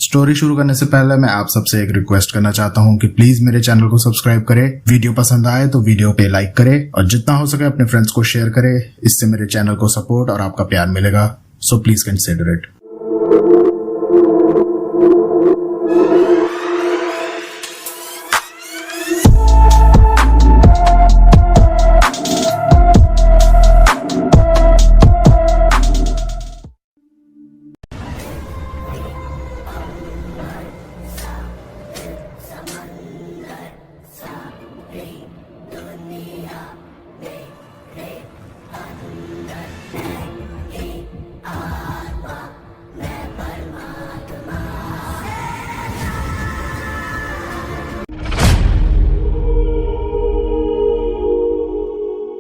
Story शुरू करने से पहले मैं आप सबसे एक रिक्वेस्ट करना चाहता हूँ कि प्लीज मेरे चैनल को सब्सक्राइब करें, वीडियो पसंद आए तो वीडियो पे लाइक करें और जितना हो सके अपने फ्रेंड्स को शेयर करें। इससे मेरे चैनल को सपोर्ट और आपका प्यार मिलेगा, so please consider it.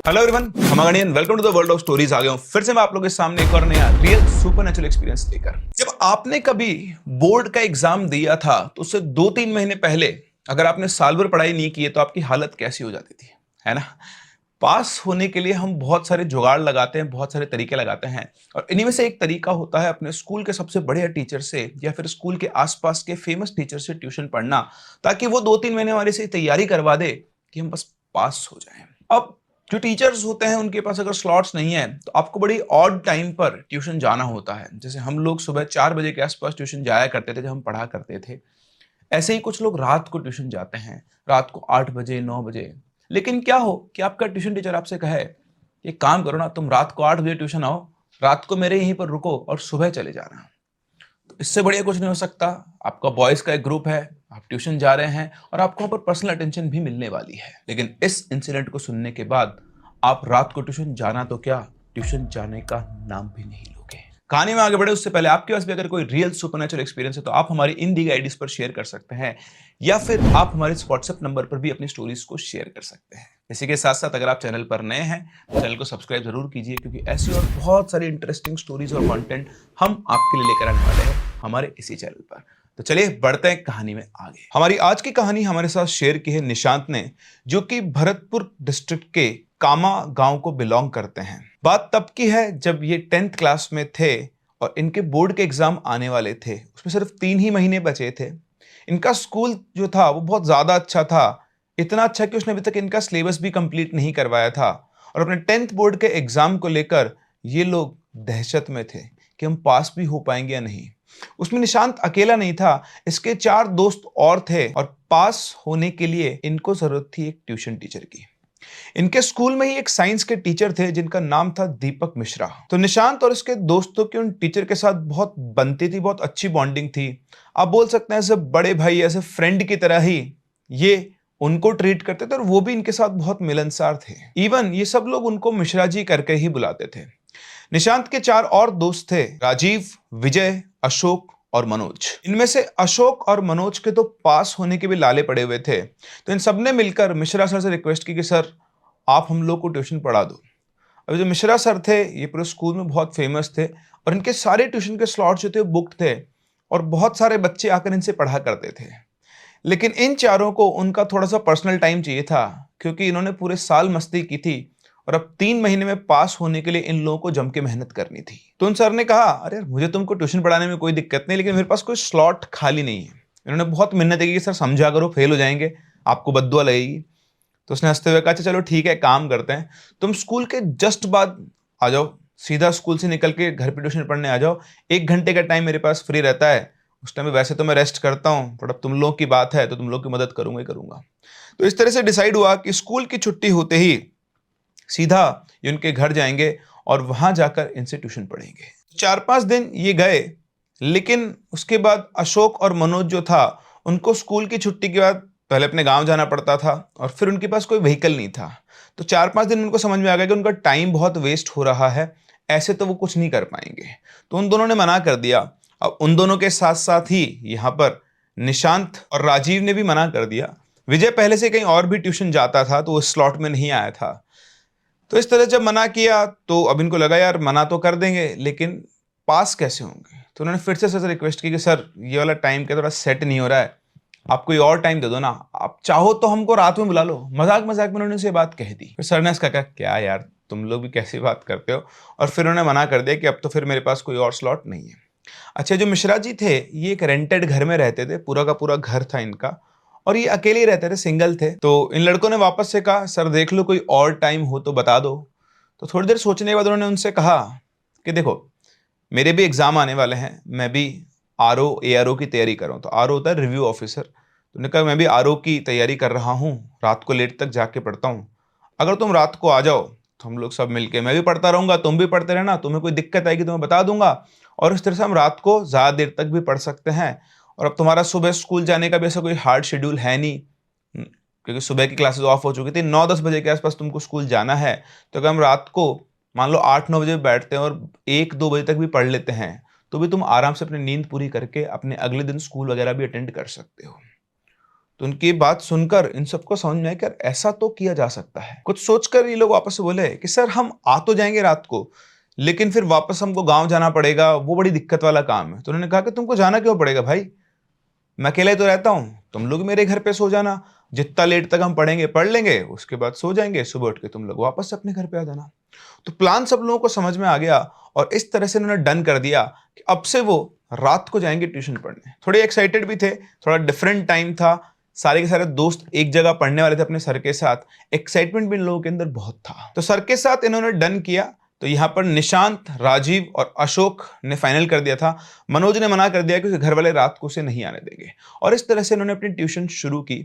Hello everyone, हम again welcome to the world of stories. आ गया हूं फिर से मैं आप लोगों के सामने एक और नया रियल सुपरनैचुरल एक्सपीरियंस लेकर। जब आपने कभी बोर्ड का एग्जाम दिया था तो उससे 2-3 महीने पहले अगर आपने साल भर पढ़ाई नहीं की है तो आपकी हालत कैसी हो जाती थी, है ना। पास होने के लिए हम बहुत सारे जुगाड़ लगाते हैं, बहुत सारे तरीके लगाते हैं और इन्हीं में से एक तरीका होता है अपने स्कूल के सबसे बढ़िया टीचर से या फिर स्कूल के आसपास के फेमस टीचर से ट्यूशन पढ़ना, ताकि वो 2-3 महीने हमारे से तैयारी करवा दे कि हम बस पास हो जाएं। अब जो टीचर्स होते हैं उनके पास अगर स्लॉट्स नहीं है तो आपको बड़ी ऑड टाइम पर ट्यूशन जाना होता है। जैसे हम लोग सुबह 4 बजे के आसपास ट्यूशन जाया करते थे जब हम पढ़ा करते थे, ऐसे ही कुछ लोग रात को ट्यूशन जाते हैं, रात को 8 बजे 9 बजे। लेकिन क्या हो कि आपका ट्यूशन टीचर आपसे कहे एक काम करो ना, तुम रात को 8 बजे ट्यूशन आओ, रात को मेरे यहीं पर रुको और सुबह चले जाना। तो इससे बढ़िया कुछ नहीं हो सकता। आपका बॉयज का एक ग्रुप है, आप ट्यूशन जा रहे हैं और आपको वहां पर पर्सनल अटेंशन भी मिलने वाली है। लेकिन इस इंसिडेंट को सुनने के बाद आप रात को ट्यूशन जाना तो क्या, ट्यूशन जाने का नाम भी नहीं लोगे। कहानी में आगे बढ़े उससे पहले आपके पास भी अगर कोई रियल सुपरनैचुरल एक्सपीरियंस है तो आप हमारी इन दी गई आईडीज पर शेयर कर सकते हैं या फिर आप हमारे व्हाट्सएप नंबर पर भी अपनी स्टोरीज को शेयर कर सकते हैं। इसी के साथ साथ अगर आप चैनल पर नए हैं तो चैनल को सब्सक्राइब जरूर कीजिए, क्योंकि ऐसी और बहुत सारी इंटरेस्टिंग स्टोरीज और कंटेंट हम आपके लिए लेकर आने वाले हैं हमारे इसी चैनल पर। तो चलिए बढ़ते हैं कहानी में आगे। हमारी आज की कहानी हमारे साथ शेयर की है निशांत ने, जो कि भरतपुर डिस्ट्रिक्ट के कामा गांव को बिलोंग करते हैं। बात तब की है जब ये 10th क्लास में थे और इनके बोर्ड के एग्जाम आने वाले थे। उसमें सिर्फ 3 ही महीने बचे थे। इनका स्कूल जो था वो बहुत ज्यादा अच्छा था, इतना अच्छा कि उसने अभी तक इनका सिलेबस भी कंप्लीट नहीं करवाया था। और अपने 10th बोर्ड के एग्जाम को लेकर ये लोग दहशत में थे कि हम पास भी हो पाएंगे या नहीं। उसमें निशांत अकेला नहीं था, इसके 4 दोस्त और थे और पास होने के लिए इनको जरूरत थी एक ट्यूशन टीचर की। इनके स्कूल में ही एक साइंस के टीचर थे जिनका नाम था दीपक मिश्रा। तो निशांत और उसके दोस्तों की उन टीचर के साथ बहुत बनती थी, बहुत अच्छी बॉन्डिंग थी। आप बोल सकते हैं ऐसे बड़े भाई, ऐसे फ्रेंड की तरह ही ये उनको ट्रीट करते थे और वो भी इनके साथ बहुत मिलनसार थे। इवन ये सब लोग उनको मिश्रा जी करके ही बुलाते थे। निशांत के 4 और दोस्त थे, राजीव, विजय, अशोक और मनोज। इनमें से अशोक और मनोज के तो पास होने के भी लाले पड़े हुए थे। तो इन सबने मिलकर मिश्रा सर से रिक्वेस्ट की कि सर आप हम लोग को ट्यूशन पढ़ा दो। अब जो मिश्रा सर थे ये पूरे स्कूल में बहुत फेमस थे और इनके सारे ट्यूशन के स्लॉट जो थे वो बुक्ड थे और बहुत सारे बच्चे आकर इनसे पढ़ा करते थे। लेकिन इन चारों को उनका थोड़ा सा पर्सनल टाइम चाहिए था, क्योंकि इन्होंने पूरे साल मस्ती की थी और अब 3 महीने में पास होने के लिए इन लोगों को जम के मेहनत करनी थी। तो उन सर ने कहा, अरे यार मुझे तुमको ट्यूशन पढ़ाने में कोई दिक्कत नहीं, लेकिन मेरे पास कोई स्लॉट खाली नहीं है। इन्होंने बहुत मिन्नत की कि सर समझा करो, फेल हो जाएंगे, आपको बद्दुआ लगेगी। तो उसने हंसते हुए कहा, चलो ठीक है, काम करते हैं, तुम स्कूल के जस्ट बाद आ जाओ, सीधा स्कूल से निकल के घर पे ट्यूशन पढ़ने आ जाओ। 1 घंटे का टाइम मेरे पास फ्री रहता है, उस टाइम में वैसे तो मैं रेस्ट करता हूँ, पर अब तुम लोग की बात है तो तुम लोग की मदद करूंगा ही करूंगा। तो इस तरह से डिसाइड हुआ कि स्कूल की छुट्टी होते ही सीधा ये उनके घर जाएंगे और वहां जाकर इनसे ट्यूशन पढ़ेंगे। 4-5 दिन ये गए, लेकिन उसके बाद अशोक और मनोज जो था उनको स्कूल की छुट्टी के बाद पहले अपने गांव जाना पड़ता था और फिर उनके पास कोई व्हीकल नहीं था। तो 4-5 दिन उनको समझ में आ गया कि उनका टाइम बहुत वेस्ट हो रहा है, ऐसे तो वो कुछ नहीं कर पाएंगे। तो उन दोनों ने मना कर दिया। अब उन दोनों के साथ साथ ही यहाँ पर निशांत और राजीव ने भी मना कर दिया। विजय पहले से कहीं और भी ट्यूशन जाता था तो वो स्लॉट में नहीं आया था। तो इस तरह जब मना किया तो अब इनको लगा यार मना तो कर देंगे लेकिन पास कैसे होंगे। तो उन्होंने फिर से सर से रिक्वेस्ट की कि सर ये वाला टाइम क्या थोड़ा सेट नहीं हो रहा है, आप कोई और टाइम दे दो ना, आप चाहो तो हमको रात में बुला लो। मजाक मजाक में उन्होंने उसे बात कह दी। फिर सर ने इसका कहा, क्या यार तुम लोग भी कैसी बात करते हो, और फिर उन्होंने मना कर दिया कि अब तो फिर मेरे पास कोई और स्लॉट नहीं है। अच्छा, जो मिश्रा जी थे ये एक रेंटेड घर में रहते थे, पूरा का पूरा घर था इनका, और ये अकेले ही रहते थे, सिंगल थे। तो इन लड़कों ने वापस से कहा, सर देख लो कोई और टाइम हो तो बता दो। तो थोड़ी देर सोचने के बाद उन्होंने उनसे कहा कि देखो, मेरे भी एग्जाम आने वाले हैं, मैं भी आरओ एआरओ की तैयारी कर रहा हूँ। तो आरओ होता है रिव्यू ऑफिसर। तो उन्होंने कहा मैं भी आरओ की तैयारी कर रहा हूँ, रात को लेट तक जाके पढ़ता हूँ। अगर तुम रात को आ जाओ तो हम लोग सब मिलके, मैं भी पढ़ता रहूंगा, तुम भी पढ़ते रहना, तुम्हें कोई दिक्कत आएगी तो मैं बता दूंगा, और इस तरह से हम रात को ज्यादा देर तक भी पढ़ सकते हैं। और अब तुम्हारा सुबह स्कूल जाने का भी ऐसा कोई हार्ड शेड्यूल है नहीं, क्योंकि सुबह की क्लासेस ऑफ हो चुकी थी, 9-10 बजे के आसपास तुमको स्कूल जाना है। तो अगर हम रात को मान लो 8-9 बजे बैठते हैं और 1-2 बजे तक भी पढ़ लेते हैं, तो भी तुम आराम से अपनी नींद पूरी करके अपने अगले दिन स्कूल वगैरह भी अटेंड कर सकते हो। तो उनकी बात सुनकर इन सबको समझ में आया कि यार ऐसा तो किया जा सकता है। कुछ सोचकर ये लोग वापस से बोले कि सर हम आ तो जाएंगे रात को, लेकिन फिर वापस हमको गांव जाना पड़ेगा, वो बड़ी दिक्कत वाला काम है। तो उन्होंने कहा कि तुमको जाना क्यों पड़ेगा भाई, मैं अकेले तो रहता हूं, तुम लोग मेरे घर पे सो जाना, जितना लेट तक हम पढ़ेंगे पढ़ लेंगे, उसके बाद सो जाएंगे, सुबह उठ के तुम लोग वापस से अपने घर पे आ जाना। तो प्लान सब लोगों को समझ में आ गया, और इस तरह से उन्होंने डन कर दिया कि अब से वो रात को जाएंगे ट्यूशन पढ़ने। थोड़े एक्साइटेड भी थे, थोड़ा डिफरेंट टाइम था, सारे के सारे दोस्त एक जगह पढ़ने वाले थे अपने सर के साथ, एक्साइटमेंट भी इन लोगों के अंदर बहुत था। तो सर के साथ इन्होंने डन किया। तो यहां पर निशांत, राजीव और अशोक ने फाइनल कर दिया था। मनोज ने मना कर दिया कि घर वाले रात को उसे नहीं आने देंगे, और इस तरह से इन्होंने अपनी ट्यूशन शुरू की।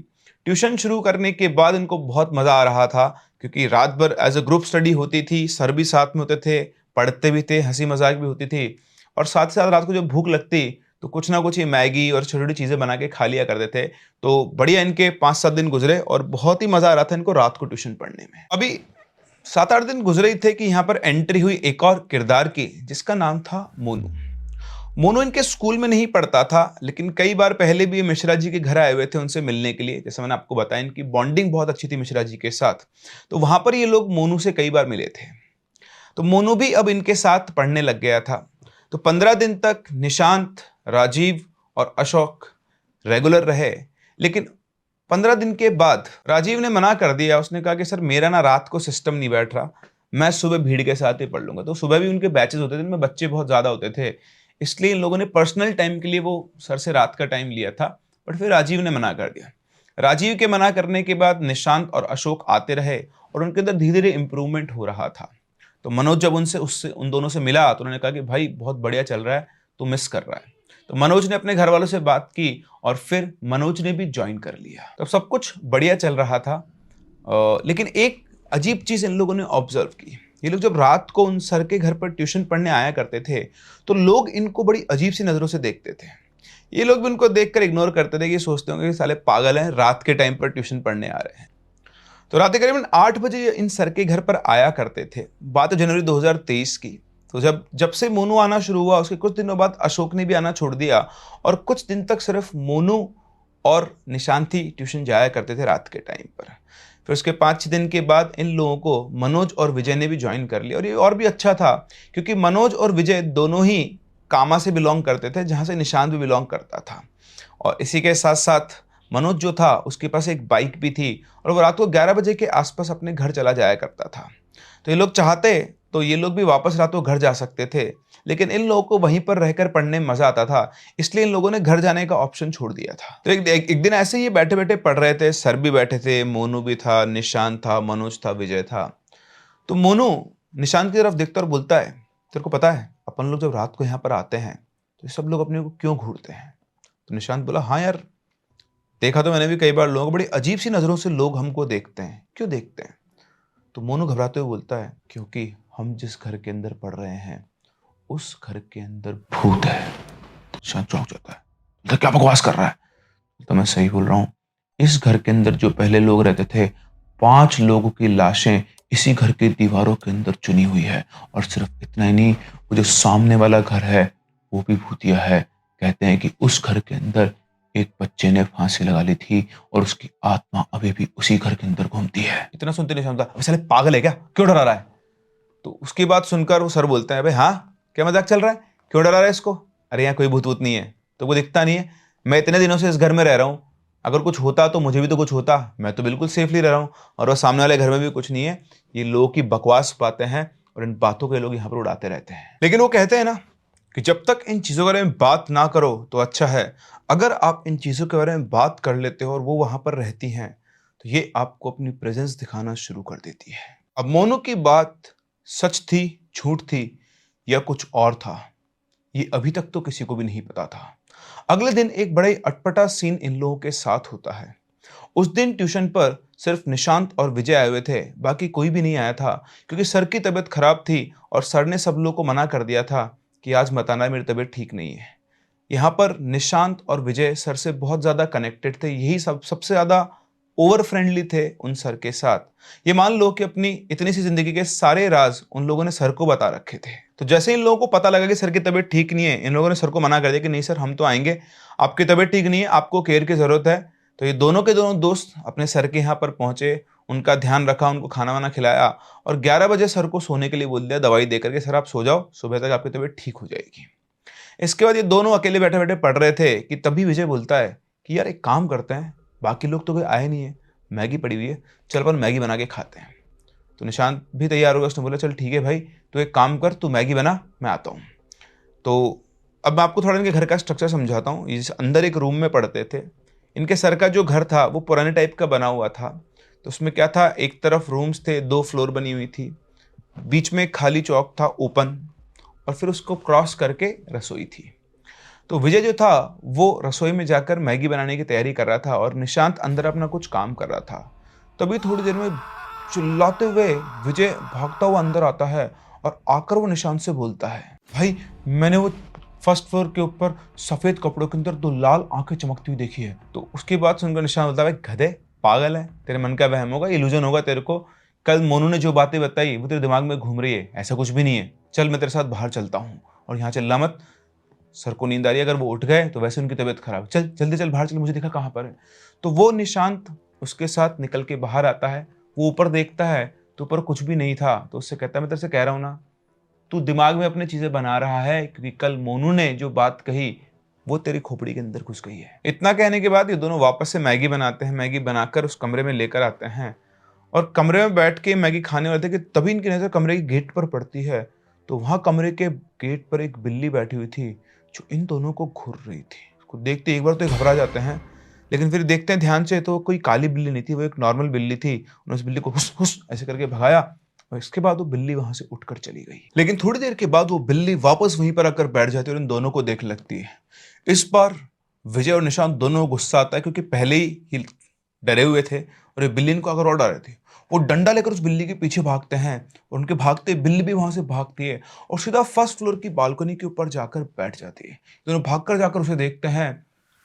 ट्यूशन शुरू करने के बाद इनको बहुत मजा आ रहा था, क्योंकि रात भर एज अ ग्रुप स्टडी होती थी, सर भी साथ में होते थे, पढ़ते भी थे, हंसी मजाक भी होती थी, और साथ ही साथ रात को जब भूख लगती तो कुछ ना कुछ ये मैगी और छोटी छोटी चीजें बना के खा लिया करते थे। तो बढ़िया इनके 5-7 दिन गुजरे, और बहुत ही मजा आ रहा था इनको रात को ट्यूशन पढ़ने में। अभी 7-8 दिन गुजरे ही थे कि यहाँ पर एंट्री हुई एक और किरदार की, जिसका नाम था मोनू। मोनू इनके स्कूल में नहीं पढ़ता था, लेकिन कई बार पहले भी ये मिश्रा जी के घर आए हुए थे उनसे मिलने के लिए। जैसे मैंने आपको बताया, इनकी बॉन्डिंग बहुत अच्छी थी मिश्रा जी के साथ, तो वहां पर ये लोग मोनू से कई बार मिले थे। तो मोनू भी अब इनके साथ पढ़ने लग गया था। तो 15 दिन तक निशांत, राजीव और अशोक रेगुलर रहे, लेकिन 15 दिन के बाद राजीव ने मना कर दिया। उसने कहा कि सर मेरा ना रात को सिस्टम नहीं बैठ रहा, मैं सुबह भीड़ के साथ ही पढ़ लूंगा। तो सुबह भी उनके बैचेस होते थे, इनमें बच्चे बहुत ज्यादा होते थे, इसलिए इन लोगों ने पर्सनल टाइम के लिए वो सर से रात का टाइम लिया था। बट फिर राजीव ने मना कर दिया। राजीव के मना करने के बाद निशांत और अशोक आते रहे, और उनके अंदर धीरे धीरे इंप्रूवमेंट हो रहा था। तो मनोज जब उन दोनों से मिला तो उन्होंने कहा कि भाई बहुत बढ़िया चल रहा है, तू मिस कर रहा है। तो मनोज ने अपने घर वालों से बात की, और फिर मनोज ने भी ज्वाइन कर लिया। तो सब कुछ बढ़िया चल रहा था। लेकिन एक अजीब चीज इन लोगों ने ऑब्जर्व की। ये लोग जब रात को उन सर के घर पर ट्यूशन पढ़ने आया करते थे, तो लोग इनको बड़ी अजीब सी नजरों से देखते थे। ये लोग भी उनको देखकर इग्नोर करते थे, कि सोचते होंगे कि साले पागल हैं, रात के टाइम पर ट्यूशन पढ़ने आ रहे हैं। तो रात करीबन 8 बजे इन सर के घर पर आया करते थे। बात है जनवरी 2023 की। तो जब से मोनू आना शुरू हुआ, उसके कुछ दिनों बाद अशोक ने भी आना छोड़ दिया, और कुछ दिन तक सिर्फ मोनू और निशांत ही ट्यूशन जाया करते थे रात के टाइम पर। फिर उसके 5-6 दिन के बाद इन लोगों को मनोज और विजय ने भी ज्वाइन कर लिया। और ये और भी अच्छा था, क्योंकि मनोज और विजय दोनों ही कामा से बिलोंग करते थे, जहां से निशांत भी बिलोंग करता था। और इसी के साथ साथ मनोज जो था उसके पास एक बाइक भी थी, और वो रात को 11 बजे के आसपास अपने घर चला जाया करता था। तो ये लोग चाहते तो ये लोग भी वापस रात को घर जा सकते थे, लेकिन इन लोगों को वहीं पर रहकर पढ़ने में मजा आता था, इसलिए इन लोगों ने घर जाने का ऑप्शन छोड़ दिया था। तो एक दिन ऐसे ही बैठे बैठे पढ़ रहे थे, सर भी बैठे थे, मोनू भी था, निशांत था, मनोज था, विजय था। तो मोनू निशांत की तरफ देखता और बोलता है, तेरे को पता है अपन लोग जब रात को यहाँ पर आते हैं तो सब लोग अपने को क्यों घूरते हैं? तो निशांत बोला, हाँ यार, देखा तो मैंने भी कई बार, लोग बड़ी अजीब सी नजरों से लोग हमको देखते हैं, क्यों देखते हैं? तो मोनू घबराते हुए बोलता है, क्योंकि हम जिस घर के अंदर पढ़ रहे हैं उस घर के अंदर भूत है। शांत चौंक जाता है, तो क्या बकवास कर रहा है? तो मैं सही बोल रहा हूँ, इस घर के अंदर जो पहले लोग रहते थे, 5 लोगों की लाशें इसी घर की दीवारों के अंदर चुनी हुई है। और सिर्फ इतना ही नहीं, वो जो सामने वाला घर है वो भी भूतिया है। कहते हैं कि उस घर के अंदर एक बच्चे ने फांसी लगा ली थी, और उसकी आत्मा अभी भी उसी घर के अंदर घूमती है। इतना सुनते नहीं समझता, साले पागल है क्या, क्यों डरा रहा है? तो उसकी बात सुनकर वो सर बोलते हैं, भाई हाँ, क्या मजाक चल रहा है, क्यों डरा रहा है इसको? अरे यहाँ कोई भूत वूत नहीं है, तो वो दिखता नहीं है, मैं इतने दिनों से इस घर में रह रहा हूँ, अगर कुछ होता तो मुझे भी तो कुछ होता, मैं तो बिल्कुल सेफली रह रहा हूँ, और वो सामने वाले घर में भी कुछ नहीं है। ये लोगों की बकवास बातें हैं, और इन बातों के लोग यहाँ पर उड़ाते रहते हैं। लेकिन वो कहते हैं ना कि जब तक इन चीज़ों के बारे में बात ना करो तो अच्छा है। अगर आप इन चीज़ों के बारे में बात कर लेते हो और वो वहाँ पर रहती हैं, तो ये आपको अपनी प्रेज़ेंस दिखाना शुरू कर देती है। अब मोनू की बात सच थी, झूठ थी या कुछ और था, ये अभी तक तो किसी को भी नहीं पता था। अगले दिन एक बड़ा ही अटपटा सीन इन लोगों के साथ होता है। उस दिन ट्यूशन पर सिर्फ निशांत और विजय आए हुए थे, बाकी कोई भी नहीं आया था क्योंकि सर की तबीयत खराब थी और सर ने सब लोगों को मना कर दिया था कि आज मत आना, मेरी तबीयत ठीक नहीं है। यहाँ पर निशांत और विजय सर से बहुत ज़्यादा कनेक्टेड थे, यही सबसे ज़्यादा ओवर फ्रेंडली थे उन सर के साथ। ये मान लो कि अपनी इतनी सी जिंदगी के सारे राज उन लोगों ने सर को बता रखे थे। तो जैसे इन लोगों को पता लगा कि सर की तबीयत ठीक नहीं है, इन लोगों ने सर को मना कर दिया कि नहीं सर, हम तो आएंगे, आपकी तबीयत ठीक नहीं है, आपको केयर की जरूरत है। तो ये दोनों के दोनों दोस्त अपने सर के यहाँ पर पहुंचे, उनका ध्यान रखा, उनको खाना वाना खिलाया और 11 बजे सर को सोने के लिए बोल दिया, दवाई दे करके, सर आप सो जाओ, सुबह तक आपकी तबीयत ठीक हो जाएगी। इसके बाद ये दोनों अकेले बैठे बैठे पढ़ रहे थे कि तभी विजय बोलता है कि यार एक काम करते हैं, बाकी लोग तो कोई आए नहीं है, मैगी पड़ी हुई है, चल अपन मैगी बना के खाते हैं। तो निशांत भी तैयार हो गया, उसने बोला चल ठीक है भाई, तो एक काम कर, तू मैगी बना, मैं आता हूँ। तो अब मैं आपको थोड़ा इनके घर का स्ट्रक्चर समझाता हूँ। इस अंदर एक रूम में पढ़ते थे। इनके सर का जो घर था वो पुराने टाइप का बना हुआ था। तो उसमें क्या था, एक तरफ रूम्स थे, 2 फ्लोर बनी हुई थी, बीच में एक खाली चौक था ओपन, और फिर उसको क्रॉस करके रसोई थी। तो विजय जो था वो रसोई में जाकर मैगी बनाने की तैयारी कर रहा था और निशांत अंदर अपना कुछ काम कर रहा था। तभी थोड़ी देर में चिल्लाते हुए विजय भागता हुआ अंदर आता है और आकर वो निशांत से बोलता है, भाई मैंने वो फर्स्ट फ्लोर के ऊपर सफेद कपड़ों के अंदर 2 लाल आंखें चमकती हुई देखी है। तो उसकी बात सुनकर निशांत बोलता है, भाई गधे, पागल है, तेरे मन का वहम होगा, इल्यूजन होगा तेरे को, कल मोनू ने जो बातें बताई वो तेरे दिमाग में घूम रही है, ऐसा कुछ भी नहीं है, चल मैं तेरे साथ बाहर चलता हूँ और यहाँ चिल्ला मत, सर को नींद आ रही है, अगर वो उठ गए तो वैसे उनकी तबीयत खराब, चल जल्दी चल बाहर चल, मुझे दिखा कहाँ पर है। तो वो निशांत उसके साथ निकल के बाहर आता है, वो ऊपर देखता है तो ऊपर कुछ भी नहीं था। तो उससे कहता है, मैं तेरे से कह रहा हूँ ना, तू दिमाग में अपनी चीजें बना रहा है, क्योंकि कल मोनू ने जो बात कही वो तेरी खोपड़ी के अंदर घुस गई है। इतना कहने के बाद ये दोनों वापस से मैगी बनाते हैं। मैगी बनाकर उस कमरे में लेकर आते हैं और कमरे में बैठ के मैगी खाने वाले थे कि तभी इनकी नजर कमरे की गेट पर पड़ती है। तो वहां कमरे के गेट पर एक बिल्ली बैठी हुई थी जो इन दोनों को घूर रही थी। उसको देखते एक बार तो घबरा जाते हैं, लेकिन फिर देखते हैं ध्यान से तो कोई काली बिल्ली नहीं थी, वो एक नॉर्मल बिल्ली थी। उन्होंने उस बिल्ली को हुस हुस ऐसे करके भगाया और इसके बाद वो बिल्ली वहां से उठकर चली गई। लेकिन थोड़ी देर के बाद वो बिल्ली वापस वहीं पर आकर बैठ जाती है और इन दोनों को देख लगती है। इस बार विजय और निशांत दोनों को गुस्सा आता है, क्योंकि पहले ही डरे हुए थे और ये बिल्ली इनको आकर और डरा रही थी। वो डंडा लेकर उस बिल्ली के पीछे भागते हैं और उनके भागते बिल्ली भी वहां से भागती है और सीधा फर्स्ट फ्लोर की बालकनी के ऊपर जाकर बैठ जाती है। दोनों भागकर जाकर उसे देखते हैं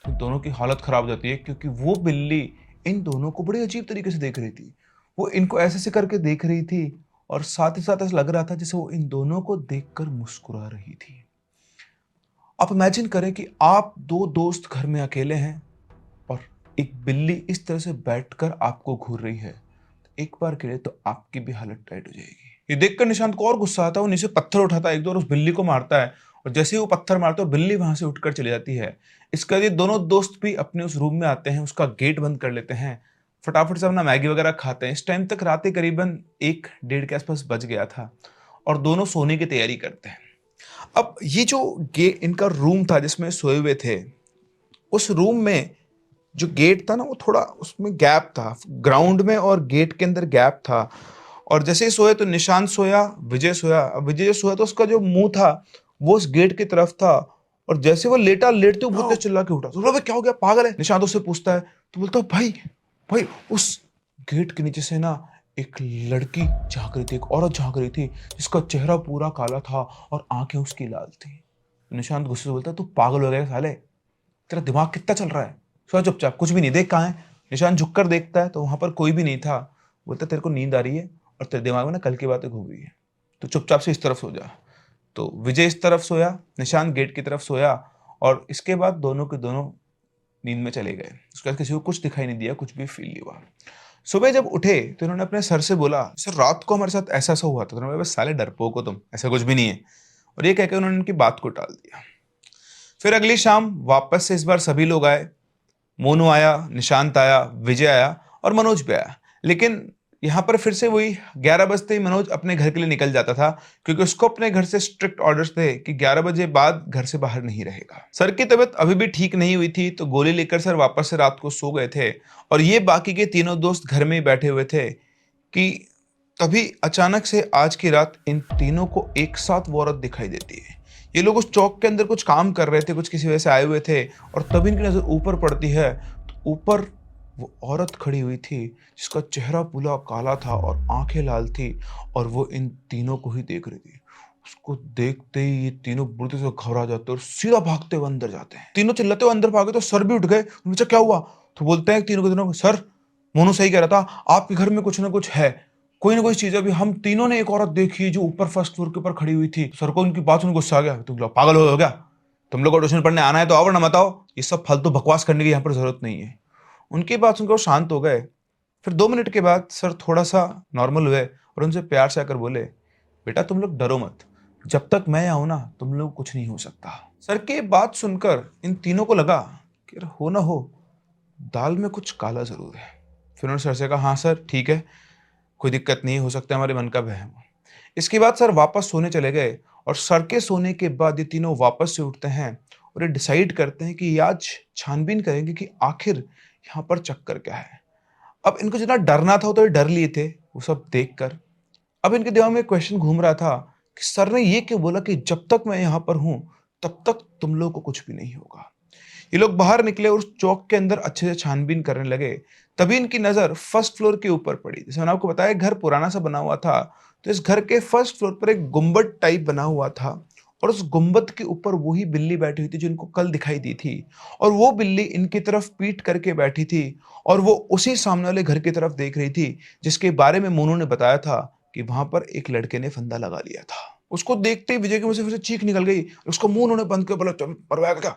तो दोनों की हालत खराब हो जाती है, क्योंकि वो बिल्ली इन दोनों को बड़े अजीब तरीके से देख रही थी। वो इनको ऐसे ऐसे करके देख रही थी और साथ ही साथ ऐसा लग रहा था जैसे वो इन दोनों को देखकर मुस्कुरा रही थी। आप इमेजिन करें कि आप 2 दोस्त घर में अकेले हैं और एक बिल्ली इस तरह से बैठकर आपको घूर रही है। एक बार के लिए तो आपकी भी हालत टाइट हो जाएगी। ये देखकर निशांत को और गुस्सा आता है, वो नीचे पत्थर उठाता है एक दो और उस बिल्ली को मारता है, और जैसे ही वो पत्थर मारता है बिल्ली वहां से उठकर चली जाती है। इसके बाद ये दोनों दोस्त भी अपने उस रूम में आते हैं, उसका गेट बंद कर लेते हैं, फटाफट से अपना मैगी वगैरह खाते हैं। इस टाइम तक रात करीबन 1-1:30 के आसपास बज गया था और दोनों सोने की तैयारी करते हैं। अब ये जो इनका रूम था जिसमें सोए हुए थे, उस रूम में जो गेट था ना वो थोड़ा उसमें गैप था, ग्राउंड में और गेट के अंदर गैप था। और जैसे ही सोए तो निशांत सोया, विजय सोया। अब विजय जो सोया तो उसका जो मुंह था वो उस गेट की तरफ था, और जैसे वो लेटा, लेटते हुए बहुत तेज चिल्ला के उठा। तो बोला, क्या हो गया, पागल है? निशांत उससे पूछता है तो बोलता, भाई भाई उस गेट के नीचे से ना एक लड़की झांक रही थी, एक औरत झांक रही थी जिसका चेहरा पूरा काला था और आंखें उसकी लाल थी। निशांत गुस्से से बोलता है, तू पागल हो गया साले, तेरा दिमाग कितना चल रहा है, सो चुपचाप, कुछ भी नहीं, देख कहाँ है। निशांत झुककर देखता है तो वहां पर कोई भी नहीं था। बोलता, तेरे को नींद आ रही है और तेरे दिमाग में ना कल की बातें घूम रही है, तो चुपचाप से इस तरफ सो जा। तो विजय इस तरफ सोया, निशांत गेट की तरफ सोया, और इसके बाद दोनों के दोनों नींद में चले गए। उसके बाद किसी को कुछ दिखाई नहीं दिया, कुछ भी फील नहीं हुआ। सुबह जब उठे तो इन्होंने अपने सर से बोला, सर रात को हमारे साथ ऐसा हुआ था। तो उन्होंने, बस साले डरपोक हो तुम, ऐसा कुछ भी नहीं है, और ये कहकर उन्होंने उनकी बात को टाल दिया। फिर अगली शाम वापस से इस बार सभी लोग आए। मोनू आया, निशांत आया, विजय आया और मनोज भी आया। लेकिन यहाँ पर फिर से वही 11 बजते ही मनोज अपने घर के लिए निकल जाता था, क्योंकि उसको अपने घर से स्ट्रिक्ट ऑर्डर्स थे कि 11 बजे बाद घर से बाहर नहीं रहेगा। सर की तबीयत अभी भी ठीक नहीं हुई थी, तो गोली लेकर सर वापस से रात को सो गए थे और ये बाकी के तीनों दोस्त घर में ही बैठे हुए थे कि तभी अचानक से आज की रात इन तीनों को एक साथ वो औरत दिखाई देती है। ये लोग उस चौक के अंदर कुछ काम कर रहे थे, कुछ किसी वजह से आए हुए थे, और तभी इनकी नजर ऊपर पड़ती है तो ऊपर वो औरत खड़ी हुई थी जिसका चेहरा पूरा काला था और आंखें लाल थी, और वो इन तीनों को ही देख रही थी। उसको देखते ही ये तीनों बुरी से घबरा जाते और सीधा भागते हुए अंदर जाते हैं। तीनों चिल्लाते हुए अंदर भागे तो सर भी उठ गए। उनसे क्या हुआ? तो बोलते हैं तीनों के तीनों, सर मोनू सही कह रहा था, आपके घर में कुछ ना कुछ है, कोई ना कोई चीज है। अभी हम तीनों ने एक औरत देखी है जो ऊपर फर्स्ट फ्लोर के ऊपर खड़ी हुई थी। सर को उनकी बात सुन गुस्सा आ गया। तुम लोग पागल हो गया? तुम लोग को ट्यूशन पढ़ने आना है तो आओ, वरना मत आओ। ये सब फालतू बकवास करने की यहाँ पर जरूरत नहीं है। उनकी बात सुनकर वो शांत हो गए। फिर 2 मिनट के बाद सर थोड़ा सा नॉर्मल हुए और उनसे प्यार से आकर बोले, बेटा तुम लोग डरो मत, जब तक मैं आऊं ना तुम लोग कुछ नहीं हो सकता। सर की बात सुनकर इन तीनों को लगा कि हो ना हो दाल में कुछ काला जरूर है। फिर उन्होंने सर से कहा, हाँ सर ठीक है, कोई दिक्कत नहीं, हो सकता है हमारे मन का वहम। इसके बाद सर वापस सोने चले गए, और सर के सोने के बाद ये तीनों वापस से उठते हैं और ये डिसाइड करते हैं कि ये आज छानबीन करेंगे कि आखिर यहाँ पर चक्कर क्या है। अब इनको जितना डरना था तो ये डर लिए थे वो सब देखकर। अब इनके दिमाग में क्वेश्चन घूम रहा था कि सर ने ये क्यों बोला कि जब तक मैं यहाँ पर हूं तब तक तुम लोगों को कुछ भी नहीं होगा। ये लोग बाहर निकले और उस चौक के अंदर अच्छे से छानबीन करने लगे। तभी इनकी नजर फर्स्ट फ्लोर के ऊपर पड़ी। जैसे मैंने आपको बताया घर पुराना सा बना हुआ था, तो इस घर के फर्स्ट फ्लोर पर एक गुंबद टाइप बना हुआ था, और उस गुंबद के ऊपर वही बिल्ली बैठी हुई थी जो इनको कल दिखाई दी थी। और वो बिल्ली इनकी तरफ पीठ करके बैठी थी, और वो उसी सामने वाले घर की तरफ देख रही थी जिसके बारे में मोनू ने बताया था कि वहां पर एक लड़के ने फंदा लगा लिया था। उसको देखते ही विजय के मुंह से फिर से चीख निकल गई। उसका मुंह उन्होंने बंद कर बोला, परवाह क्या?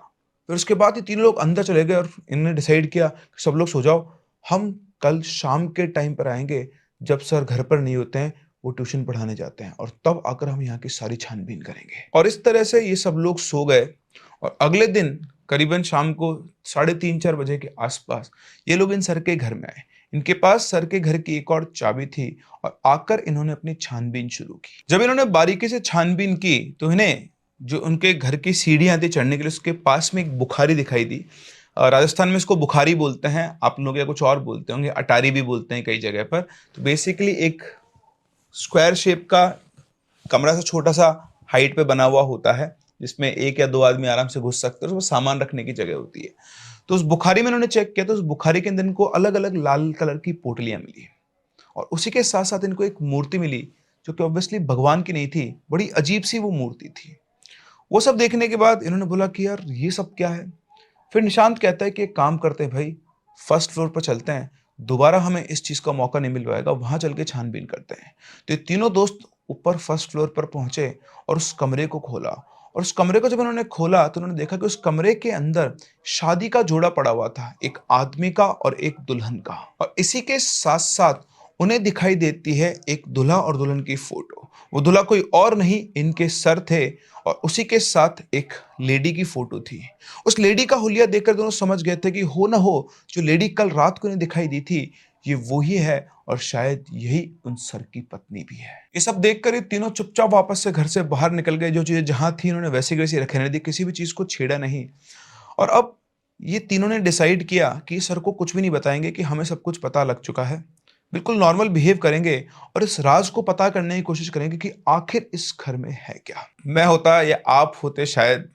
फिर उसके बाद ये तीनों लोग अंदर चले गए और इन्होंने डिसाइड किया कि सब लोग सो जाओ, हम कल शाम के टाइम पर आएंगे जब सर घर पर नहीं होते हैं, वो ट्यूशन पढ़ाने जाते हैं, और तब आकर हम यहाँ की सारी छानबीन करेंगे। और इस तरह से ये सब लोग सो गए। और अगले दिन करीबन शाम को 3:30-4 बजे के आसपास ये लोग इन सर के घर में आए। इनके पास सर के घर की एक और चाबी थी, और आकर इन्होंने अपनी छानबीन शुरू की। जब इन्होंने बारीकी से छानबीन की तो इन्हें जो उनके घर की सीढ़ियां थी चढ़ने के लिए, उसके पास में एक बुखारी दिखाई दी। राजस्थान में इसको बुखारी बोलते हैं, आप लोग या कुछ और बोलते होंगे, अटारी भी बोलते हैं कई जगह पर। तो बेसिकली एक स्क्वायर शेप का कमरा सा छोटा सा हाइट पे बना हुआ होता है, जिसमें 1 या 2 आदमी आराम से घुस सकते हैं, उसमें सामान रखने की जगह होती है। तो उस बुखारी में उन्होंने चेक किया तो उस बुखारी के अंदर इनको अलग अलग लाल कलर की पोटलियां मिली, और उसी के साथ साथ इनको एक मूर्ति मिली जो कि ऑब्वियसली भगवान की नहीं थी, बड़ी अजीब सी वो मूर्ति थी। वो सब देखने के बाद इन्होंने बोला कि यार ये सब क्या है। फिर निशांत कहता है कि एक काम करते हैं भाई, फर्स्ट फ्लोर पर चलते हैं, दोबारा हमें इस चीज का मौका नहीं मिल पाएगा, वहां चल के छानबीन करते हैं। तो ये तीनों दोस्त ऊपर फर्स्ट फ्लोर पर पहुंचे और उस कमरे को खोला, और उस कमरे को जब उन्होंने खोला तो उन्होंने देखा कि उस कमरे के अंदर शादी का जोड़ा पड़ा हुआ था, एक आदमी का और एक दुल्हन का। और इसी के साथ साथ उन्हें दिखाई देती है एक दूल्हा और दुल्हन की फोटो। वो दूल्हा कोई और नहीं, इनके सर थे, और उसी के साथ एक लेडी की फोटो थी। उस लेडी का हुलिया देखकर दोनों समझ गए थे कि हो ना हो जो लेडी कल रात को इन्हें दिखाई दी थी ये वही है, और शायद यही उन सर की पत्नी भी है। ये सब देखकर ये तीनों चुपचाप वापस से घर से बाहर निकल गए। जो चीजें जहां थी उन्होंने वैसी की वैसी रखने दी, किसी भी चीज को छेड़ा नहीं। और अब ये तीनों ने डिसाइड किया कि सर को कुछ भी नहीं बताएंगे, कि हमें सब कुछ पता लग चुका है, बिल्कुल नॉर्मल बिहेव करेंगे और इस राज को पता करने की कोशिश करेंगे कि आखिर इस घर में है क्या। मैं होता या आप होते शायद,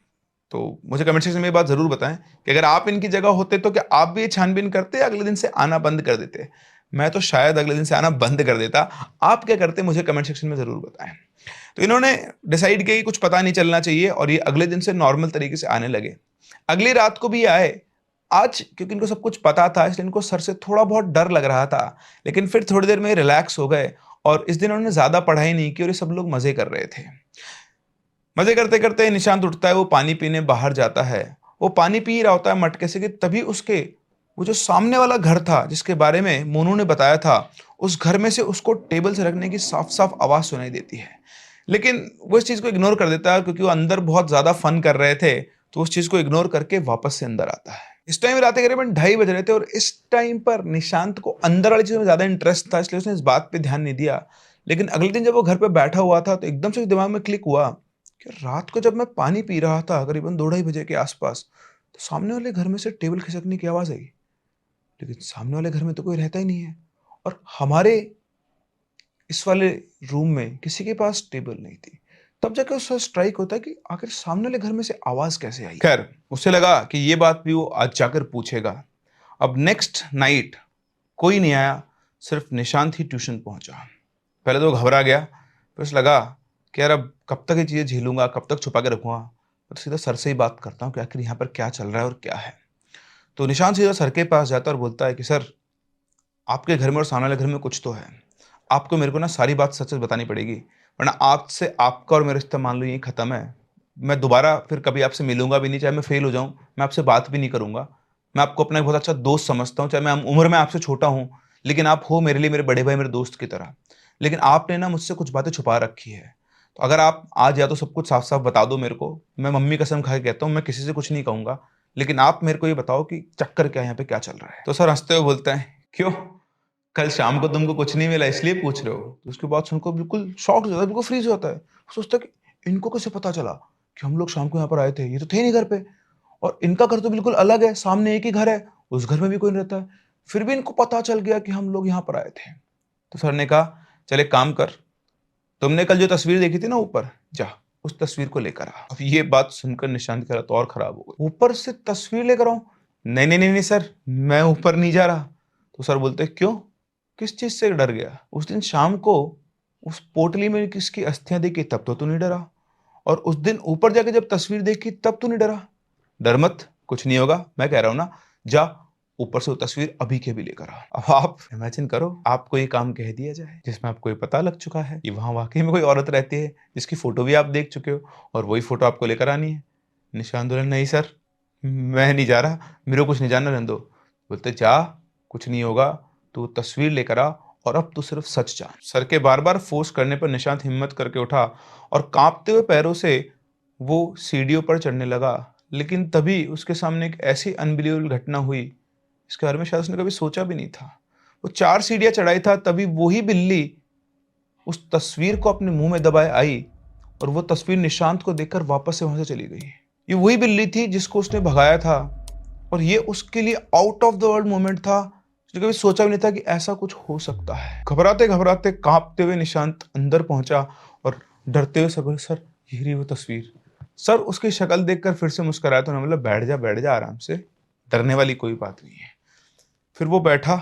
तो मुझे कमेंट सेक्शन में ये बात जरूर बताएं कि अगर आप इनकी जगह होते तो क्या आप भी ये छानबीन करते या अगले दिन से आना बंद कर देते। मैं तो शायद अगले दिन से आना बंद कर देता। आप क्या करते मुझे कमेंट सेक्शन में जरूर बताएं। तो इन्होंने डिसाइड किया कि कुछ पता नहीं चलना चाहिए, और ये अगले दिन से नॉर्मल तरीके से आने लगे। अगली रात को भी आए। आज क्योंकि इनको सब कुछ पता था इसलिए इनको सर से थोड़ा बहुत डर लग रहा था, लेकिन फिर थोड़ी देर में रिलैक्स हो गए, और इस दिन उन्होंने ज्यादा पढ़ाई नहीं की और ये सब लोग मजे कर रहे थे। मजे करते करते निशांत उठता है, वो पानी पीने बाहर जाता है। वो पानी पी रहा होता है मटके से कि तभी उसके वो जो सामने वाला घर था जिसके बारे में मोनू ने बताया था, उस घर में से उसको टेबल से रखने की साफ साफ आवाज सुनाई देती है। लेकिन वो इस चीज को इग्नोर कर देता है, क्योंकि वो अंदर बहुत ज्यादा फन कर रहे थे, तो उस चीज को इग्नोर करके वापस से अंदर आता है। इस टाइम रात के करीबन 2:30 बज रहे थे और इस टाइम पर निशांत को अंदर वाली चीज़ों में ज़्यादा इंटरेस्ट था, इसलिए उसने इस बात पे ध्यान नहीं दिया। लेकिन अगले दिन जब वो घर पे बैठा हुआ था, तो एकदम से दिमाग में क्लिक हुआ कि रात को जब मैं पानी पी रहा था, करीबन 2 ढाई बजे के आसपास, तो सामने वाले घर में से टेबल खिसकने की आवाज़ आई। लेकिन सामने वाले घर में तो कोई रहता ही नहीं है और हमारे इस वाले रूम में किसी के पास टेबल नहीं थी। तब जाके उसका स्ट्राइक होता है कि आखिर सामने वाले घर में से आवाज कैसे आई। खैर, उसे लगा कि ये बात भी वो आज जाकर पूछेगा। अब नेक्स्ट नाइट कोई नहीं आया, सिर्फ निशांत ही ट्यूशन पहुंचा। पहले तो वो घबरा गया, फिर उसे लगा कि यार अब कब तक ये चीजें झेलूंगा, कब तक छुपा के रखूंगा। तो सीधा सर से ही बात करता हूँ कि आखिर यहाँ पर क्या चल रहा है और क्या है। तो निशांत सीधा सर के पास जाता है और बोलता है कि सर, आपके घर में और सामने वाले घर में कुछ तो है। आपको मेरे को ना सारी बात सच सच बतानी पड़ेगी, वरना आपसे आपका और मेरा रिश्ता मान लो यही खत्म है। मैं दोबारा फिर कभी आपसे मिलूंगा भी नहीं, चाहे मैं फेल हो जाऊं, मैं आपसे बात भी नहीं करूंगा। मैं आपको अपना एक बहुत अच्छा दोस्त समझता हूं, चाहे मैं उम्र में आपसे छोटा हूं, लेकिन आप हो मेरे लिए मेरे बड़े भाई, मेरे दोस्त की तरह। लेकिन आपने ना मुझसे कुछ बातें छुपा रखी है। तो अगर आप आज या तो सब कुछ साफ साफ बता दो मेरे को, मैं मम्मी कसम खा के कहता हूँ मैं किसी से कुछ नहीं कहूंगा, लेकिन आप मेरे को ये बताओ कि चक्कर क्या है, यहाँ पे क्या चल रहा है। तो सर हंसते हुए बोलते हैं, क्यों, कल शाम को तुमको कुछ नहीं मिला इसलिए पूछ रहे हो? तो उसके बाद सुनकर बिल्कुल शॉक हो जाता है, बिल्कुल फ्रीज हो जाता है। सोचता है कि इनको कैसे पता चला कि हम लोग शाम को यहाँ पर आए थे, ये तो थे नहीं घर पे, और इनका घर तो बिल्कुल अलग है, सामने एक ही घर है, उस घर में भी कोई नहीं रहता है, फिर भी इनको पता चल गया कि हम लोग यहाँ पर आए थे। तो सर ने कहा, चल एक काम कर, तुमने कल जो तस्वीर देखी थी ना ऊपर, जा उस तस्वीर को लेकर आ। अब ये बात सुनकर निशांत की हालत और खराब हो गई। ऊपर से तस्वीर लेकर आऊं? नहीं नहीं नहीं नहीं सर, मैं ऊपर नहीं जा रहा। तो सर बोलते, क्यों, किस चीज से डर गया? उस दिन शाम को उस पोटली में किसकी अस्थियां देखी तब तो तू नहीं डरा, और उस दिन ऊपर जाके जब तस्वीर देखी तब तू नहीं डरा। डर मत, कुछ नहीं होगा, मैं कह रहा हूं ना, जा ऊपर से वो तस्वीर अभी के भी लेकर आ। अब आप इमेजिन करो, आपको ये काम कह दिया जाए जिसमें आपको ये पता लग चुका है कि वहां वाकई में कोई औरत रहती है जिसकी फोटो भी आप देख चुके हो, और वही फोटो आपको लेकर आनी है। निशांत बोले, नहीं सर, मैं नहीं जा रहा, मेरे को कुछ नहीं जानना, रहने दो। बोलते, जा, कुछ नहीं होगा, तू तस्वीर लेकर आ, और अब तू सिर्फ सच जान। सर के बार बार फोर्स करने पर निशांत हिम्मत करके उठा और कांपते हुए पैरों से वो सीढ़ियों पर चढ़ने लगा। लेकिन तभी उसके सामने एक ऐसी अनबिलीवेबल घटना हुई, इसके बारे में शायद उसने कभी सोचा भी नहीं था। वो 4 सीढ़ियां चढ़ाई था, तभी वही बिल्ली उस तस्वीर को अपने मुंह में दबाए आई, और वो तस्वीर निशांत को देखकर वापस से वहां से चली गई। ये वही बिल्ली थी जिसको उसने भगाया था, और ये उसके लिए out of the world moment था। उसने कभी सोचा भी नहीं था कि ऐसा कुछ हो सकता है। घबराते घबराते कांपते हुए निशांत अंदर पहुंचा और डरते हुए सर, सर ये रही वो तस्वीर। सर उसकी शक्ल देखकर फिर से मुस्कुराया, तो उन्होंने बोला, बैठ जा आराम से, डरने वाली कोई बात नहीं है। फिर वो बैठा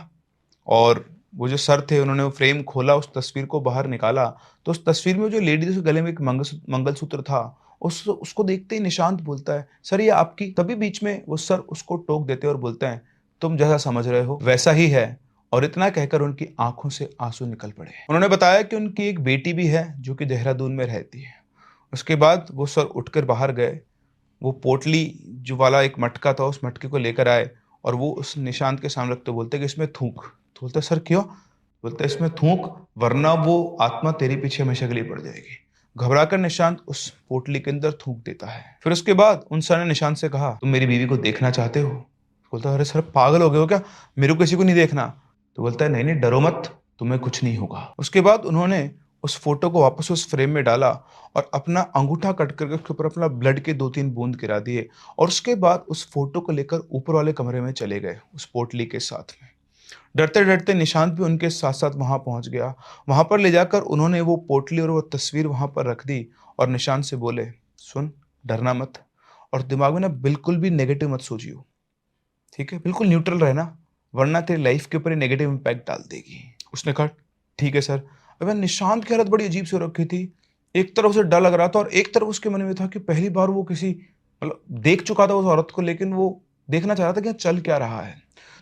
और वो जो सर थे उन्होंने वो फ्रेम खोला, उस तस्वीर को बाहर निकाला, तो उस तस्वीर में जो लेडी उसके गले में एक मंगलसूत्र था, उसको देखते ही निशांत बोलता है, सर ये आपकी। तभी बीच में वो सर उसको टोक देते और बोलते हैं, तुम जैसा समझ रहे हो वैसा ही है। और इतना कहकर उनकी आंखों से आंसू निकल पड़े। उन्होंने बताया कि उनकी एक बेटी भी है जो कि देहरादून में रहती है। उसके बाद वो सर उठकर बाहर गए, वो पोटली जो वाला एक मटका था उस मटके को लेकर आए, और वो उस निशांत के सामने रखते बोलते कि इसमें थूक। तो बोलते, सर क्यों? बोलते, इसमें थूक, वरना वो आत्मा तेरे पीछे हमेशा के लिए पड़ जाएगी। घबराकर निशांत उस पोटली के अंदर थूक देता है। फिर उसके बाद उन सर ने निशांत से कहा, तुम मेरी बीवी को देखना चाहते हो? बोलता, अरे सर पागल हो गए हो क्या, मेरे को किसी को नहीं देखना। तो बोलता है, नहीं नहीं डरो मत, तुम्हें कुछ नहीं होगा। उसके बाद उन्होंने उस फोटो को वापस उस फ्रेम में डाला और अपना अंगूठा कट करके उसके ऊपर अपना ब्लड के 2-3 बूंद गिरा दिए, और उसके बाद उस फोटो को लेकर ऊपर वाले कमरे में चले गए उस पोटली के साथ में। डरते डरते निशांत भी उनके साथ साथ वहां पहुंच गया। वहां पर ले जाकर उन्होंने वो पोटली और वो तस्वीर वहां पर रख दी, और निशांत से बोले, सुन, डरना मत, और दिमाग में ना बिल्कुल भी नेगेटिव मत सोचियो, ठीक है, बिल्कुल न्यूट्रल रहना, वरना तेरी लाइफ के ऊपर नेगेटिव इंपैक्ट डाल देगी। उसने कहा, ठीक है सर। अब निशांत की हालत बड़ी अजीब से हो रखी थी। एक तरफ उसे डर लग रहा था और एक तरफ उसके मन में था कि पहली बार वो किसी मतलब देख चुका था उस औरत को, लेकिन वो देखना चाह रहा था कि चल क्या रहा है।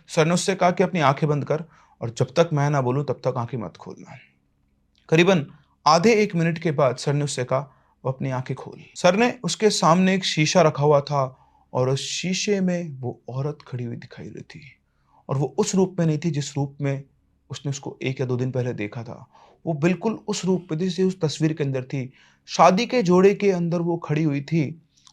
सर ने उससे कहा कि अपनी आंखें बंद कर, और जब तक मैं ना बोलूं तब तक आंखें मत खोलना। करीबन आधे 1 मिनट के बाद सर ने उससे कहा, वो अपनी आंखें खोल। सर ने उसके सामने एक शीशा रखा हुआ था, और उस शीशे में वो औरत खड़ी हुई दिखाई रही थी, और वो उस रूप में नहीं थी जिस रूप में उसने उसको 1 या 2 दिन पहले देखा था। वो बिल्कुल उस रूप में जैसे उस तस्वीर के अंदर थी। शादी के जोड़े के अंदर वो खड़ी हुई थी,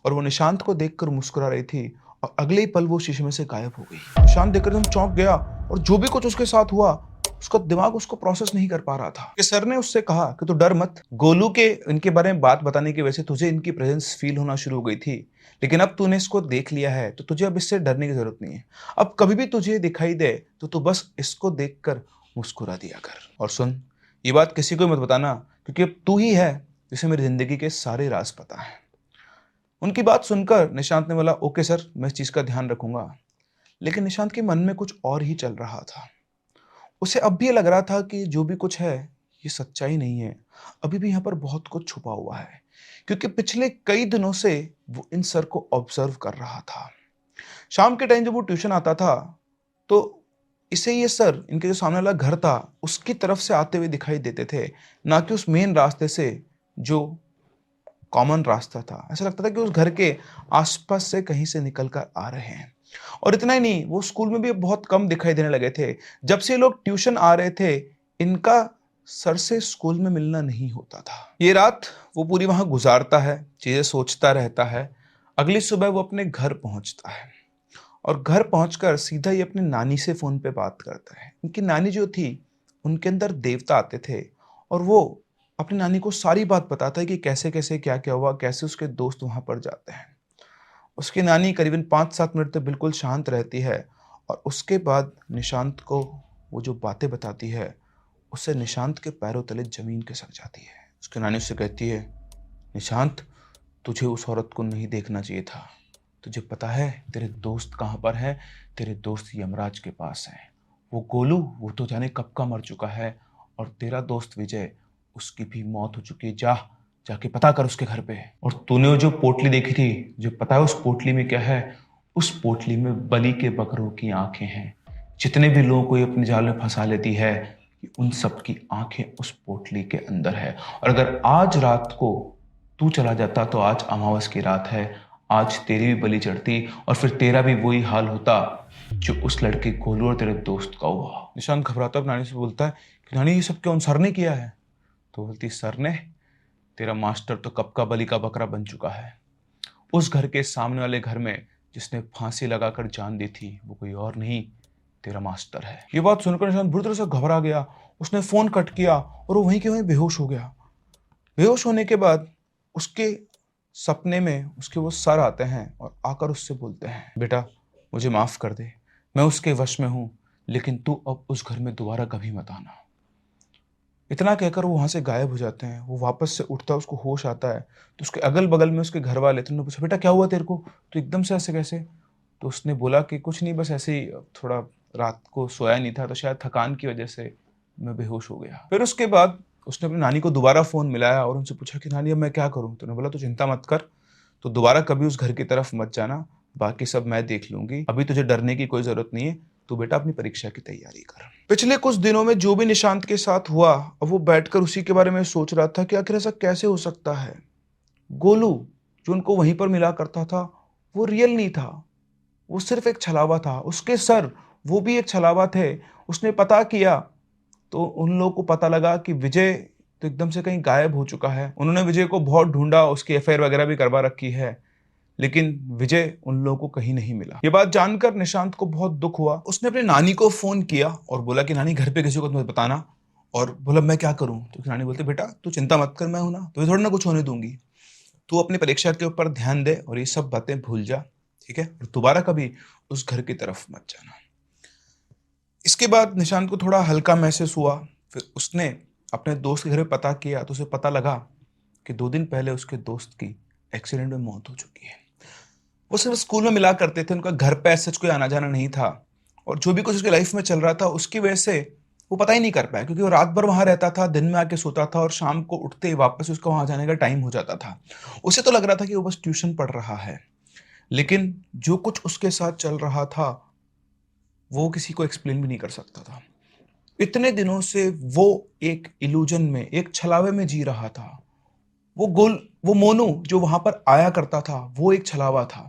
और वो निशांत को देखकर मुस्कुरा रही थी, और अगले ही पल वो शीशे में से गायब हो गई। निशांत देखकर एकदम चौंक गया और जो भी कुछ उसके साथ हुआ उसका दिमाग उसको प्रोसेस नहीं कर पा रहा था। कि सर ने उससे कहा कि तू डर मत, गोलू के इनके बारे में बात बताने की वजह से तुझे इनकी प्रेजेंस फील होना शुरू हो गई थी, लेकिन अब तूने इसको देख लिया है तो तुझे अब इससे डरने की जरूरत नहीं है। अब कभी भी तुझे दिखाई दे तो तू बस इसको देखकर मुस्कुरा दिया कर। और सुन, ये बात किसी को मत बताना, क्योंकि अब तू ही है जिसे मेरी जिंदगी के सारे राज पता है। उनकी बात सुनकर निशांत ने बोला, ओके सर, मैं इस चीज का ध्यान रखूंगा। लेकिन निशांत के मन में कुछ और ही चल रहा था। उसे अब भी ये लग रहा था कि जो भी कुछ है ये सच्चाई नहीं है, अभी भी यहाँ पर बहुत कुछ छुपा हुआ है, क्योंकि पिछले कई दिनों से वो इन सर को ऑब्जर्व कर रहा था। शाम के टाइम जब वो ट्यूशन आता था तो इसे ये सर, इनके जो सामने वाला घर था उसकी तरफ से आते हुए दिखाई देते थे, ना कि उस मेन रास्ते से जो कॉमन रास्ता था। ऐसा लगता था कि उस घर के आसपास से कहीं से निकल कर आ रहे हैं। और इतना ही नहीं, वो स्कूल में भी बहुत कम दिखाई देने लगे थे। जब से लोग ट्यूशन आ रहे थे इनका सर से स्कूल में मिलना नहीं होता था। ये रात वो पूरी वहां गुजारता है, चीजें सोचता रहता है। अगली सुबह वो अपने घर पहुंचता है और घर पहुंचकर सीधा ही अपनी नानी से फोन पे बात करता है। इनकी नानी जो थी उनके अंदर देवता आते थे और वो अपनी नानी को सारी बात बताता है कि कैसे कैसे क्या क्या हुआ, कैसे उसके दोस्त वहां पर जाते हैं। उसकी नानी करीबन 5-7 मिनट तक बिल्कुल शांत रहती है और उसके बाद निशांत को वो जो बातें बताती है उससे निशांत के पैरों तले जमीन खिसक जाती है। उसकी नानी उससे कहती है, निशांत, तुझे उस औरत को नहीं देखना चाहिए था। तुझे पता है तेरे दोस्त कहाँ पर है? तेरे दोस्त यमराज के पास है। वो गोलू, वो तो जाने कब का मर चुका है, और तेरा दोस्त विजय, उसकी भी मौत हो चुकी है। जाके पता कर उसके घर पे। और तूने वो जो पोटली देखी थी, जो पता है उस पोटली में क्या है? उस पोटली में बलि के बकरों की आंखें हैं। जितने भी लोगों को ये अपने जाल में फंसा लेती है, उन सब की आंखें उस पोटली के अंदर है। और अगर आज रात को तू चला जाता तो आज अमावस की रात है, आज तेरी भी बलि चढ़ती और फिर तेरा भी वही हाल होता जो उस लड़के गोलू और तेरे दोस्त का हुआ। निशांत घबराता नानी से बोलता है कि नानी, ये सब क्यों सर ने किया है? तो बोलती, सर ने? तेरा मास्टर तो कब का बलि का बकरा बन चुका है। उस घर के सामने वाले घर में जिसने फांसी लगाकर जान दी थी वो कोई और नहीं, तेरा मास्टर है। ये बात सुनकर निशांत बुरी तरह से घबरा गया। उसने फोन कट किया और वो वहीं के वहीं बेहोश हो गया। बेहोश होने के बाद उसके सपने में उसके वो सर आते हैं और आकर उससे बोलते हैं, बेटा मुझे माफ कर दे, मैं उसके वश में हूं, लेकिन तू अब उस घर में दोबारा कभी मत आना। इतना कहकर वो वहां से गायब हो जाते हैं। वो वापस से उठता है, उसको होश आता है तो उसके अगल बगल में उसके घर वाले थे। उन्होंने पूछा, बेटा क्या हुआ तेरे को, तो एकदम से ऐसे कैसे? तो उसने बोला कि कुछ नहीं, बस ऐसे ही थोड़ा रात को सोया नहीं था तो शायद थकान की वजह से मैं बेहोश हो गया। फिर उसके बाद उसने अपनी नानी को दोबारा फोन मिलाया और उनसे पूछा कि नानी अब मैं क्या करूं? तो उन्होंने बोला, तू चिंता मत कर, तो दोबारा कभी उस घर की तरफ मत जाना, बाकी सब मैं देख लूंगी, अभी तुझे डरने की कोई जरूरत नहीं है, तू बेटा अपनी परीक्षा की तैयारी कर। पिछले कुछ दिनों में जो भी निशांत के साथ हुआ, अब वो बैठकर उसी के बारे में सोच रहा था कि आखिर ऐसा कैसे हो सकता है। गोलू जो उनको वहीं पर मिला करता था वो रियल नहीं था, वो सिर्फ एक छलावा था। उसके सर वो भी एक छलावा थे। उसने पता किया तो उन लोगों को पता लगा कि विजय तो एकदम से कहीं गायब हो चुका है। उन्होंने विजय को बहुत ढूंढा, उसकी एफआईआर वगैरह भी करवा रखी है, लेकिन विजय उन लोगों को कहीं नहीं मिला। ये बात जानकर निशांत को बहुत दुख हुआ। उसने अपनी नानी को फोन किया और बोला कि नानी घर पे किसी को मत बताना, और बोला मैं क्या करूं? तो नानी बोलते, बेटा तू चिंता मत कर, मैं हूं ना, तुझे थोड़ा ना कुछ होने दूंगी, तू अपनी परीक्षा के ऊपर ध्यान दे और ये सब बातें भूल जा, ठीक है? और दोबारा कभी उस घर की तरफ मत जाना। इसके बाद निशांत को थोड़ा हल्का महसूस हुआ। फिर उसने अपने दोस्त के घर में पता किया तो उसे पता लगा कि 2 दिन पहले उसके दोस्त की एक्सीडेंट में मौत हो चुकी है। वो सिर्फ स्कूल में मिला करते थे, उनका घर पे ऐसा कोई आना जाना नहीं था, और जो भी कुछ उसकी लाइफ में चल रहा था उसकी वजह से वो पता ही नहीं कर पाया, क्योंकि वो रात भर वहां रहता था, दिन में आके सोता था और शाम को उठते ही वापस उसका वहां जाने का टाइम हो जाता था। उसे तो लग रहा था कि वो बस ट्यूशन पढ़ रहा है, लेकिन जो कुछ उसके साथ चल रहा था वो किसी को एक्सप्लेन भी नहीं कर सकता था। इतने दिनों से वो एक इल्यूजन में, एक छलावे में जी रहा था। वो मोनू जो वहां पर आया करता था वो एक छलावा था।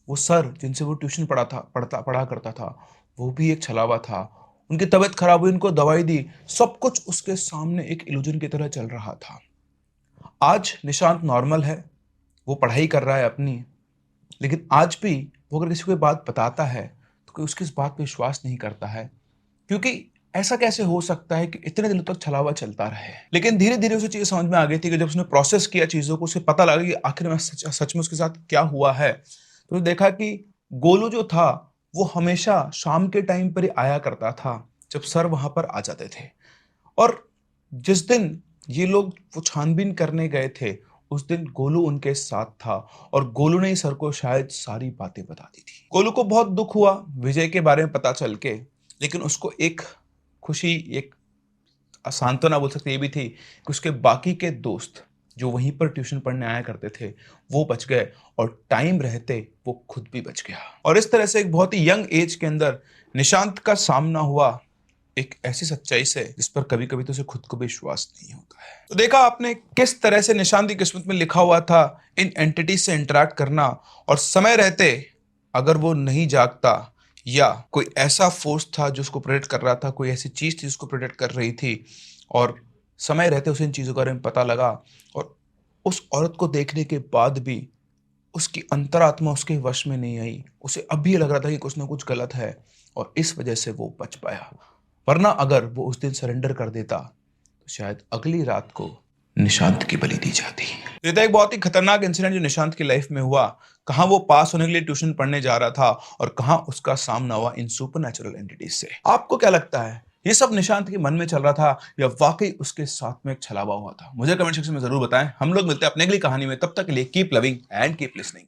वो सर जिनसे वो ट्यूशन पढ़ा करता था वो भी एक छलावा था। उनकी तबीयत खराब हुई, उनको दवाई दी, सब कुछ उसके सामने एक इल्यूजन की तरह चल रहा था। आज निशांत नॉर्मल है, वो पढ़ाई कर रहा है अपनी, लेकिन आज भी वो अगर किसी को ये बात बताता है तो कोई उसकी इस बात पे विश्वास नहीं करता है, क्योंकि ऐसा कैसे हो सकता है कि इतने दिनों तक छलावा चलता रहे। लेकिन धीरे धीरे उसे चीज़ समझ में आ गई थी कि जब उसने प्रोसेस किया चीज़ों को, उसे पता लगा कि आखिर में सच में उसके साथ क्या हुआ है। तो उसने देखा कि गोलू जो था वो हमेशा शाम के टाइम पर ही आया करता था जब सर वहां पर आ जाते थे, और जिस दिन ये लोग वो छानबीन करने गए थे उस दिन गोलू उनके साथ था, और गोलू ने ही सर को शायद सारी बातें बता दी थी। गोलू को बहुत दुख हुआ विजय के बारे में पता चल के, लेकिन उसको एक खुशी, एक सांत्वना बोल सकते ये भी थी कि उसके बाकी के दोस्त जो वहीं पर ट्यूशन पढ़ने आया करते थे वो बच गए, और टाइम रहते वो खुद भी बच गया। और इस तरह से एक बहुत ही यंग एज के अंदर निशांत का सामना हुआ एक ऐसी सच्चाई से जिस पर कभी कभी तो उसे खुद को भी विश्वास नहीं होता है। तो देखा आपने किस तरह से निशांत की किस्मत में लिखा हुआ था इन एंटिटी से इंटरेक्ट करना, और समय रहते अगर वो नहीं जागता या कोई ऐसा फोर्स था जो उसको प्रेरित कर रहा था, कोई ऐसी चीज थी जिसको प्रेरित कर रही थी, और समय रहते उसे इन चीजों के बारे में पता लगा, और उस औरत को देखने के बाद भी उसकी अंतरात्मा उसके वश में नहीं आई। उसे अब भी लग रहा था कि कुछ ना कुछ गलत है, और इस वजह से वो बच पाया। वरना अगर वो उस दिन सरेंडर कर देता तो शायद अगली रात को निशांत की बलि दी जाती। ये था एक बहुत ही खतरनाक इंसिडेंट जो निशांत की लाइफ में हुआ। कहां वो पास होने के लिए ट्यूशन पढ़ने जा रहा था और कहां उसका सामना हुआ इन सुपरनैचुरल एंटिटीज से। आपको क्या लगता है, ये सब निशांत के मन में चल रहा था या वाकई उसके साथ में एक छलावा हुआ था? मुझे कमेंट सेक्शन में जरूर बताएं। हम लोग मिलते हैं अपने अगली कहानी में, तब तक के लिए keep loving and keep listening.